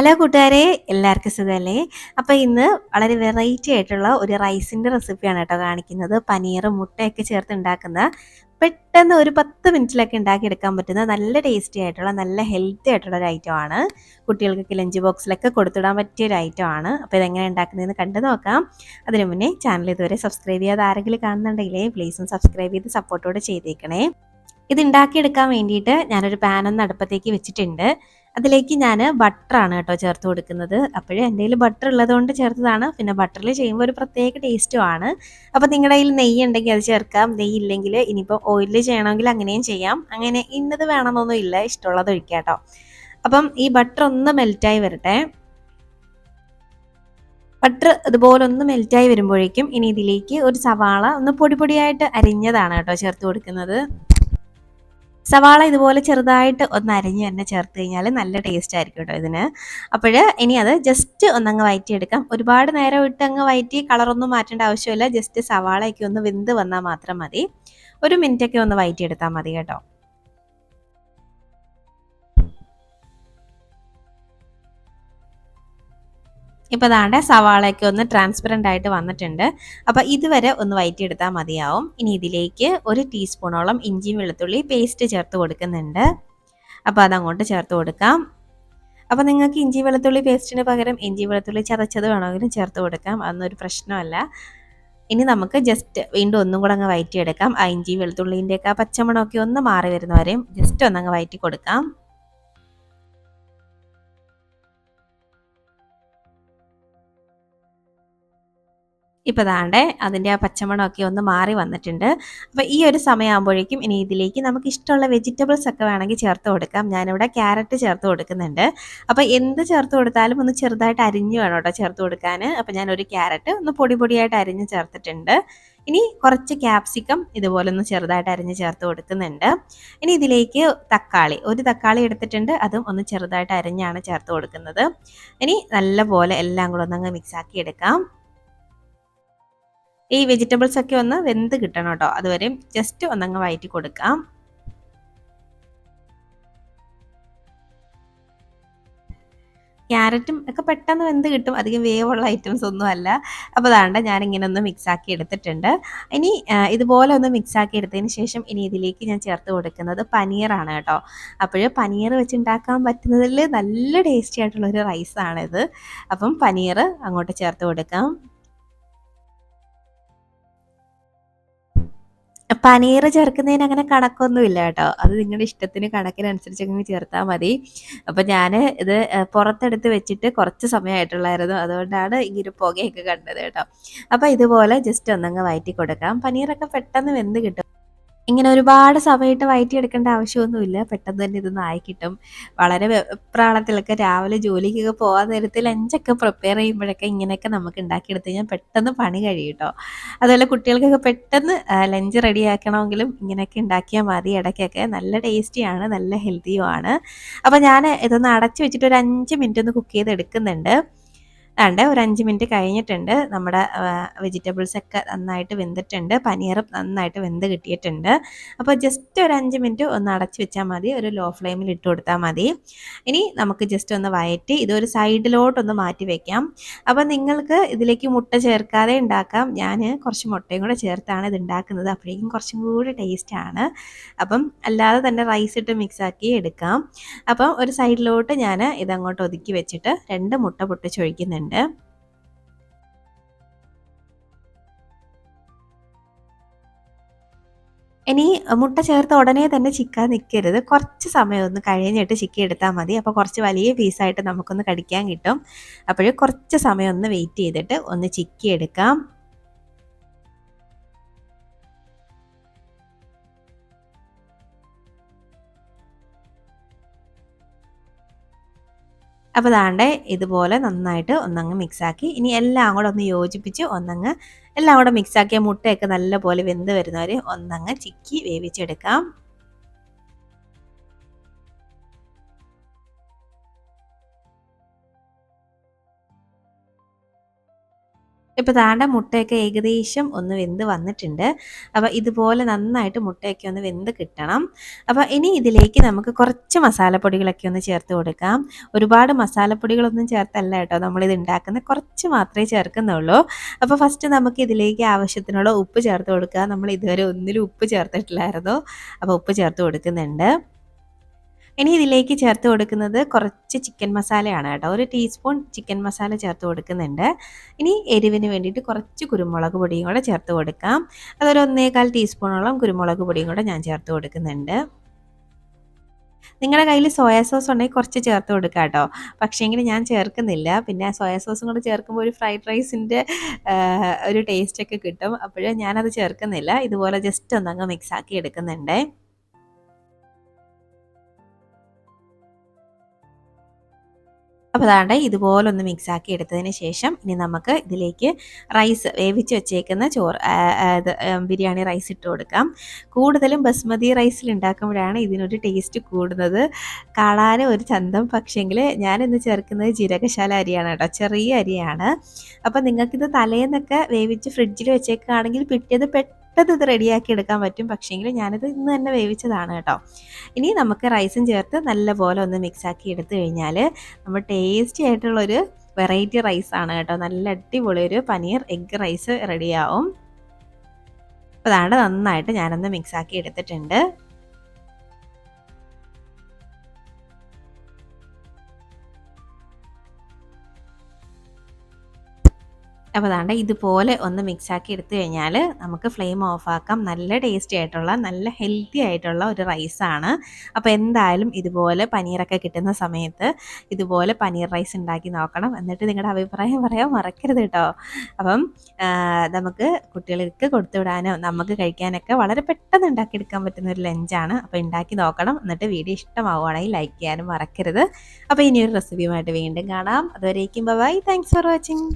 Hello കൂട്ടുകാരെ, എല്ലാവർക്കും സുഖമല്ലേ? അപ്പോൾ ഇന്ന് വളരെ വെറൈറ്റി ആയിട്ടുള്ള ഒരു റൈസിൻ്റെ റെസിപ്പിയാണ് കേട്ടോ കാണിക്കുന്നത്. പനീറും മുട്ടയൊക്കെ ചേർത്ത് ഉണ്ടാക്കുന്ന പെട്ടെന്ന് ഒരു 10 മിനിറ്റിലൊക്കെ ഉണ്ടാക്കിയെടുക്കാൻ പറ്റുന്ന നല്ല ടേസ്റ്റി ആയിട്ടുള്ള നല്ല ഹെൽത്തി ആയിട്ടുള്ള ഒരു ഐറ്റമാണ്. കുട്ടികൾക്കൊക്കെ ലഞ്ച് ബോക്സിലൊക്കെ കൊടുത്തിടാൻ പറ്റിയ ഒരു ഐറ്റമാണ്. അപ്പോൾ ഇതെങ്ങനെ ഉണ്ടാക്കുന്നതെന്ന് കണ്ടു നോക്കാം. അതിനു മുന്നേ ചാനൽ ഇതുവരെ സബ്സ്ക്രൈബ് ചെയ്യാതെ ആരെങ്കിലും കാണുന്നുണ്ടെങ്കിലേ പ്ലീസും സബ്സ്ക്രൈബ് ചെയ്ത് സപ്പോർട്ടോടെ ചെയ്തേക്കണേ. ഇത് ഉണ്ടാക്കിയെടുക്കാൻ വേണ്ടിയിട്ട് ഞാനൊരു പാനൊന്ന് അടുപ്പത്തേക്ക് വെച്ചിട്ടുണ്ട്. അതിലേക്ക് ഞാൻ ബട്ടറാണ് കേട്ടോ ചേർത്ത് കൊടുക്കുന്നത്. അപ്പോഴേ എൻ്റെ കയ്യിൽ ബട്ടർ ഉള്ളതുകൊണ്ട് ചേർത്തതാണ്. പിന്നെ ബട്ടറിൽ ചെയ്യുമ്പോൾ ഒരു പ്രത്യേക ടേസ്റ്റുമാണ്. അപ്പോൾ നിങ്ങളുടെ കയ്യിൽ നെയ്യ് ഉണ്ടെങ്കിൽ അത് ചേർക്കാം. നെയ്യ് ഇല്ലെങ്കിൽ ഇനിയിപ്പോൾ ഓയിലിൽ ചെയ്യണമെങ്കിൽ അങ്ങനെയും ചെയ്യാം. അങ്ങനെ ഇന്നത് വേണമെന്നൊന്നും ഇല്ല, ഇഷ്ടമുള്ളത് ഒഴിക്കാം കേട്ടോ. അപ്പം ഈ ബട്ടർ ഒന്ന് മെൽറ്റായി വരട്ടെ. ബട്ടർ ഇതുപോലെ ഒന്ന് മെൽറ്റായി വരുമ്പോഴേക്കും ഇനി ഇതിലേക്ക് ഒരു സവാള ഒന്ന് പൊടിയായിട്ട് അരിഞ്ഞതാണ് കേട്ടോ ചേർത്ത് കൊടുക്കുന്നത്. സവാള ഇതുപോലെ ചെറുതായിട്ട് ഒന്ന് അരിഞ്ഞ് തന്നെ ചേർത്ത് കഴിഞ്ഞാൽ നല്ല ടേസ്റ്റ് ആയിരിക്കും കേട്ടോ ഇതിന്. അപ്പോൾ ഇനി അത് ജസ്റ്റ് ഒന്നങ്ങ് വഴറ്റിയെടുക്കാം. ഒരുപാട് നേരം ഇട്ട് അങ്ങ് വഴറ്റി കളറൊന്നും മാറ്റേണ്ട ആവശ്യമില്ല. ജസ്റ്റ് സവാളയൊക്കെ ഒന്ന് വെന്ത് വന്നാൽ മാത്രം മതി. ഒരു മിനിറ്റൊക്കെ ഒന്ന് വഴറ്റിയെടുത്താൽ മതി കേട്ടോ. ഇപ്പോൾ ദാണ്ടെ സവാളയൊക്കെ ഒന്ന് ട്രാൻസ്പെറൻ്റ് ആയിട്ട് വന്നിട്ടുണ്ട്. അപ്പോൾ ഇതുവരെ ഒന്ന് വഴറ്റിയെടുത്താൽ മതിയാവും. ഇനി ഇതിലേക്ക് 1 ടീസ്പൂണോളം ഇഞ്ചിയും വെളുത്തുള്ളി പേസ്റ്റ് ചേർത്ത് കൊടുക്കുന്നുണ്ട്. അപ്പോൾ അതങ്ങോട്ട് ചേർത്ത് കൊടുക്കാം. അപ്പോൾ നിങ്ങൾക്ക് ഇഞ്ചി വെളുത്തുള്ളി പേസ്റ്റിന് പകരം ഇഞ്ചി വെളുത്തുള്ളി ചതച്ചത് വേണമെങ്കിലും ചേർത്ത് കൊടുക്കാം. അതൊന്നും ഒരു പ്രശ്നമല്ല. ഇനി നമുക്ക് ജസ്റ്റ് വീണ്ടും ഒന്നും കൂടെ അങ്ങ് വഴറ്റിയെടുക്കാം. ആ ഇഞ്ചി വെളുത്തുള്ളിൻ്റെയൊക്കെ ആ പച്ചമണമൊക്കെ ഒന്ന് മാറി വരുന്നവരെയും ജസ്റ്റ് ഒന്നങ്ങ് വഴറ്റി കൊടുക്കാം. ഇപ്പോൾ ദാണ്ടെ അതിൻ്റെ ആ പച്ചമണമൊക്കെ ഒന്ന് മാറി വന്നിട്ടുണ്ട്. അപ്പോൾ ഈ ഒരു സമയമാകുമ്പോഴേക്കും ഇനി ഇതിലേക്ക് നമുക്ക് ഇഷ്ടമുള്ള വെജിറ്റബിൾസ് ഒക്കെ വേണമെങ്കിൽ ചേർത്ത് കൊടുക്കാം. ഞാനിവിടെ ക്യാരറ്റ് ചേർത്ത് കൊടുക്കുന്നുണ്ട്. അപ്പോൾ എന്ത് ചേർത്ത് കൊടുത്താലും ഒന്ന് ചെറുതായിട്ട് അരിഞ്ഞ് വേണം കേട്ടോ ചേർത്ത് കൊടുക്കാൻ. അപ്പോൾ ഞാനൊരു ക്യാരറ്റ് ഒന്ന് പൊടിയായിട്ട് അരിഞ്ഞ് ചേർത്തിട്ടുണ്ട്. ഇനി കുറച്ച് ക്യാപ്സിക്കം ഇതുപോലെ ഒന്ന് ചെറുതായിട്ട് അരിഞ്ഞ് ചേർത്ത് കൊടുക്കുന്നുണ്ട്. ഇനി ഇതിലേക്ക് ഒരു തക്കാളി എടുത്തിട്ടുണ്ട്. അതും ഒന്ന് ചെറുതായിട്ട് അരിഞ്ഞാണ് ചേർത്ത് കൊടുക്കുന്നത്. ഇനി നല്ലപോലെ എല്ലാം കൂടെ ഒന്നങ്ങ് മിക്സാക്കി എടുക്കാം. ഈ വെജിറ്റബിൾസ് ഒക്കെ ഒന്ന് വെന്ത് കിട്ടണം കേട്ടോ. അതുവരെ ജസ്റ്റ് ഒന്നങ്ങ് വഴറ്റി കൊടുക്കാം. ക്യാരറ്റും ഒക്കെ പെട്ടെന്ന് വെന്ത് കിട്ടും. അധികം വേവുള്ള ഐറ്റംസ് ഒന്നും അല്ല. അപ്പോൾ അതാണ്ട് ഞാനിങ്ങനെ ഒന്ന് മിക്സാക്കി എടുത്തിട്ടുണ്ട്. ഇനി ഇതുപോലെ ഒന്ന് മിക്സാക്കി എടുത്തതിന് ശേഷം ഇനി ഇതിലേക്ക് ഞാൻ ചേർത്ത് കൊടുക്കുന്നത് പനീറാണ് കേട്ടോ. അപ്പോൾ പനീർ വെച്ച് ഉണ്ടാക്കാൻ പറ്റുന്നതിൽ നല്ല ടേസ്റ്റി ആയിട്ടുള്ളൊരു റൈസാണിത്. അപ്പം പനീർ അങ്ങോട്ട് ചേർത്ത് കൊടുക്കാം. പനീർ ചേർക്കുന്നതിന് അങ്ങനെ കണക്കൊന്നുമില്ല കേട്ടോ. അത് നിങ്ങളുടെ ഇഷ്ടത്തിന് കണക്കിനനുസരിച്ച് അങ്ങ് ചേർത്താൽ മതി. അപ്പോൾ ഞാൻ ഇത് പുറത്തെടുത്ത് വെച്ചിട്ട് കുറച്ച് സമയമായിട്ടുള്ളായിരുന്നു. അതുകൊണ്ടാണ് ഈ ഒരു പുകയൊക്കെ കണ്ടത് കേട്ടോ. അപ്പോൾ ഇതുപോലെ ജസ്റ്റ് ഒന്നങ്ങ് വഴറ്റി കൊടുക്കാം. പനീറൊക്കെ പെട്ടെന്ന് വെന്ത് കിട്ടും. ഇങ്ങനെ ഒരുപാട് സമയമായിട്ട് വഴറ്റിയെടുക്കേണ്ട ആവശ്യമൊന്നുമില്ല. പെട്ടെന്ന് തന്നെ ഇതൊന്ന് ആയി കിട്ടും. വളരെ വെപ്രാളത്തിലൊക്കെ രാവിലെ ജോലിക്കൊക്കെ പോകാൻ നേരത്ത് ലഞ്ചൊക്കെ പ്രിപ്പയർ ചെയ്യുമ്പോഴൊക്കെ ഇങ്ങനെയൊക്കെ നമുക്ക് ഉണ്ടാക്കിയെടുത്ത് കഴിഞ്ഞാൽ പെട്ടെന്ന് പണി കഴിയും കേട്ടോ. അതുപോലെ കുട്ടികൾക്കൊക്കെ പെട്ടെന്ന് ലഞ്ച് റെഡിയാക്കണമെങ്കിലും ഇങ്ങനെയൊക്കെ ഉണ്ടാക്കിയാൽ മതി. ഇടയ്ക്കൊക്കെ നല്ല ടേസ്റ്റിയാണ്, നല്ല ഹെൽത്തിയുമാണ്. അപ്പോൾ ഞാൻ ഇതൊന്ന് അടച്ച് വെച്ചിട്ട് ഒരു 5 മിനിറ്റ് ഒന്ന് കുക്ക് ചെയ്തെടുക്കുന്നുണ്ട്. ഒരു 5 മിനിറ്റ് കഴിഞ്ഞിട്ടുണ്ട്. നമ്മുടെ വെജിറ്റബിൾസൊക്കെ നന്നായിട്ട് വെന്തിട്ടുണ്ട്. പനീറും നന്നായിട്ട് വെന്ത് കിട്ടിയിട്ടുണ്ട്. അപ്പോൾ ജസ്റ്റ് ഒരു 5 മിനിറ്റ് ഒന്ന് അടച്ച് വെച്ചാൽ മതി. ഒരു ലോ ഫ്ലെയിമിൽ ഇട്ട് കൊടുത്താൽ മതി. ഇനി നമുക്ക് ജസ്റ്റ് ഒന്ന് വഴറ്റി ഇതൊരു സൈഡിലോട്ടൊന്ന് മാറ്റി വെക്കാം. അപ്പോൾ നിങ്ങൾക്ക് ഇതിലേക്ക് മുട്ട ചേർക്കാതെ ഉണ്ടാക്കാം. ഞാൻ കുറച്ച് മുട്ടയും കൂടെ ചേർത്താണ് ഇത് ഉണ്ടാക്കുന്നത്. അപ്പോഴേക്കും കുറച്ചും കൂടി ടേസ്റ്റാണ്. അപ്പം അല്ലാതെ തന്നെ റൈസ് ഇട്ട് മിക്സാക്കി എടുക്കാം. അപ്പം ഒരു സൈഡിലോട്ട് ഞാൻ ഇതങ്ങോട്ട് ഒതുക്കി വെച്ചിട്ട് 2 മുട്ട പൊട്ടിച്ചൊഴിക്കുന്നുണ്ട്. ഇനി മുട്ട ചേർത്ത ഉടനെ തന്നെ ചിക്കാൻ നിൽക്കരുത്. കുറച്ച് സമയം ഒന്ന് കഴിഞ്ഞിട്ട് ചിക്കി എടുത്താൽ മതി. അപ്പോൾ കുറച്ച് വലിയ പീസായിട്ട് നമുക്കൊന്ന് കടിക്കാൻ കിട്ടും. അപ്പോൾ കുറച്ച് സമയം ഒന്ന് വെയിറ്റ് ചെയ്തിട്ട് ഒന്ന് ചിക്കി എടുക്കാം. അപ്പോൾ ദാണ്ടെ ഇതുപോലെ നന്നായിട്ട് ഒന്നങ്ങ് മിക്സാക്കി ഇനി എല്ലാം കൂടെ ഒന്ന് യോജിപ്പിച്ച് എല്ലാം കൂടെ മിക്സാക്കിയ മുട്ടയൊക്കെ നല്ലപോലെ വെന്ത് വരുന്നവരെ ഒന്നങ്ങ് ചിക്കി വേവിച്ചെടുക്കാം. ഇപ്പോൾ താണ്ട മുട്ടയൊക്കെ ഏകദേശം ഒന്ന് വെന്ത് വന്നിട്ടുണ്ട്. അപ്പോൾ ഇതുപോലെ നന്നായിട്ട് മുട്ടയൊക്കെ ഒന്ന് വെന്ത് കിട്ടണം. അപ്പോൾ ഇനി ഇതിലേക്ക് നമുക്ക് കുറച്ച് മസാലപ്പൊടികളൊക്കെ ഒന്ന് ചേർത്ത് കൊടുക്കാം. ഒരുപാട് മസാലപ്പൊടികളൊന്നും ചേർത്തല്ല കേട്ടോ നമ്മളിത് ഉണ്ടാക്കുന്നത്, കുറച്ച് മാത്രമേ ചേർക്കുന്നുള്ളൂ. അപ്പോൾ ഫസ്റ്റ് നമുക്ക് ഇതിലേക്ക് ആവശ്യത്തിനുള്ള ഉപ്പ് ചേർത്ത് കൊടുക്കുക. നമ്മൾ ഇതുവരെ ഒന്നിലും ഉപ്പ് ചേർത്തിട്ടില്ലായിരുന്നു, അപ്പോൾ ഉപ്പ് ചേർത്ത് കൊടുക്കുന്നുണ്ട്. ഇനി ഇതിലേക്ക് ചേർത്ത് കൊടുക്കുന്നത് കുറച്ച് ചിക്കൻ മസാലയാണ് കേട്ടോ. 1 ടീസ്പൂൺ ചിക്കൻ മസാല ചേർത്ത് കൊടുക്കുന്നുണ്ട്. ഇനി എരിവിന് വേണ്ടിയിട്ട് കുറച്ച് കുരുമുളക് പൊടിയും കൂടെ ചേർത്ത് കൊടുക്കാം. അതൊരു 1.25 ടീസ്പൂണോളം കുരുമുളക് പൊടിയും കൂടെ ഞാൻ ചേർത്ത് കൊടുക്കുന്നുണ്ട്. നിങ്ങളുടെ കയ്യിൽ സോയാ സോസ് ഉണ്ടെങ്കിൽ കുറച്ച് ചേർത്ത് കൊടുക്കുക കേട്ടോ. പക്ഷേങ്കിൽ ഞാൻ ചേർക്കുന്നില്ല. പിന്നെ സോയാ സോസും കൂടെ ചേർക്കുമ്പോൾ ഒരു ഫ്രൈഡ് റൈസിൻ്റെ ഒരു ടേസ്റ്റൊക്കെ കിട്ടും. അപ്പോൾ ഞാനത് ചേർക്കുന്നില്ല. ഇതുപോലെ ജസ്റ്റ് ഒന്നങ്ങ് മിക്സാക്കി എടുക്കുന്നുണ്ട്. അപ്പോൾ അതാണ്ട് ഇതുപോലെ ഒന്ന് മിക്സാക്കി എടുത്തതിന് ശേഷം ഇനി നമുക്ക് ഇതിലേക്ക് റൈസ് വേവിച്ച് വെച്ചേക്കുന്ന ബിരിയാണി റൈസ് ഇട്ട് കൊടുക്കാം. കൂടുതലും ബസ്മതി റൈസിൽ ഉണ്ടാക്കുമ്പോഴാണ് ഇതിനൊരു ടേസ്റ്റ് കൂടുന്നത്. കാണാൻ ഒരു ചന്തം, പക്ഷേങ്കിൽ ഞാനിന്ന് ചേർക്കുന്നത് ജീരകശാല അരിയാണ് കേട്ടോ, ചെറിയ അരിയാണ്. അപ്പോൾ നിങ്ങൾക്കിത് തലേന്നൊക്കെ വേവിച്ച് ഫ്രിഡ്ജിൽ വെച്ചേക്കുകയാണെങ്കിൽ പിറ്റേത് പെട്ടെന്ന് ഇത് റെഡിയാക്കി എടുക്കാൻ പറ്റും. പക്ഷേങ്കിൽ ഞാനിത് ഇന്ന് തന്നെ വേവിച്ചതാണ് കേട്ടോ. ഇനി നമുക്ക് റൈസും ചേർത്ത് നല്ലപോലെ ഒന്ന് മിക്സാക്കി എടുത്തു കഴിഞ്ഞാൽ നമ്മൾ ടേസ്റ്റി ആയിട്ടുള്ളൊരു വെറൈറ്റി റൈസാണ് കേട്ടോ. നല്ല അടിപൊളി ഒരു പനീർ എഗ് റൈസ് റെഡിയാവും. അപ്പോൾ അതാണ് നന്നായിട്ട് ഞാനൊന്ന് മിക്സാക്കി എടുത്തിട്ടുണ്ട്. അപ്പോൾ അതാണ്ട് ഇതുപോലെ ഒന്ന് മിക്സാക്കി എടുത്തു കഴിഞ്ഞാൽ നമുക്ക് ഫ്ലെയിം ഓഫാക്കാം. നല്ല ടേസ്റ്റി ആയിട്ടുള്ള നല്ല ഹെൽത്തി ആയിട്ടുള്ള ഒരു റൈസാണ്. അപ്പോൾ എന്തായാലും ഇതുപോലെ പനീറൊക്കെ കിട്ടുന്ന സമയത്ത് ഇതുപോലെ പനീർ റൈസ് ഉണ്ടാക്കി നോക്കണം. എന്നിട്ട് നിങ്ങളുടെ അഭിപ്രായം പറയാൻ മറക്കരുത് കേട്ടോ. അപ്പം നമുക്ക് കുട്ടികൾക്ക് കൊടുത്തുവിടാനോ നമുക്ക് കഴിക്കാനൊക്കെ വളരെ പെട്ടെന്ന് ഉണ്ടാക്കിയെടുക്കാൻ പറ്റുന്ന ഒരു ലഞ്ചാണ്. അപ്പോൾ ഉണ്ടാക്കി നോക്കണം. എന്നിട്ട് വീഡിയോ ഇഷ്ടമാവുകയാണെങ്കിൽ ലൈക്ക് ചെയ്യാനും മറക്കരുത്. അപ്പോൾ ഇനിയൊരു റെസിപ്പിയുമായിട്ട് വീണ്ടും കാണാം. അതുവരേക്കും ബൈ. Thanks for watching.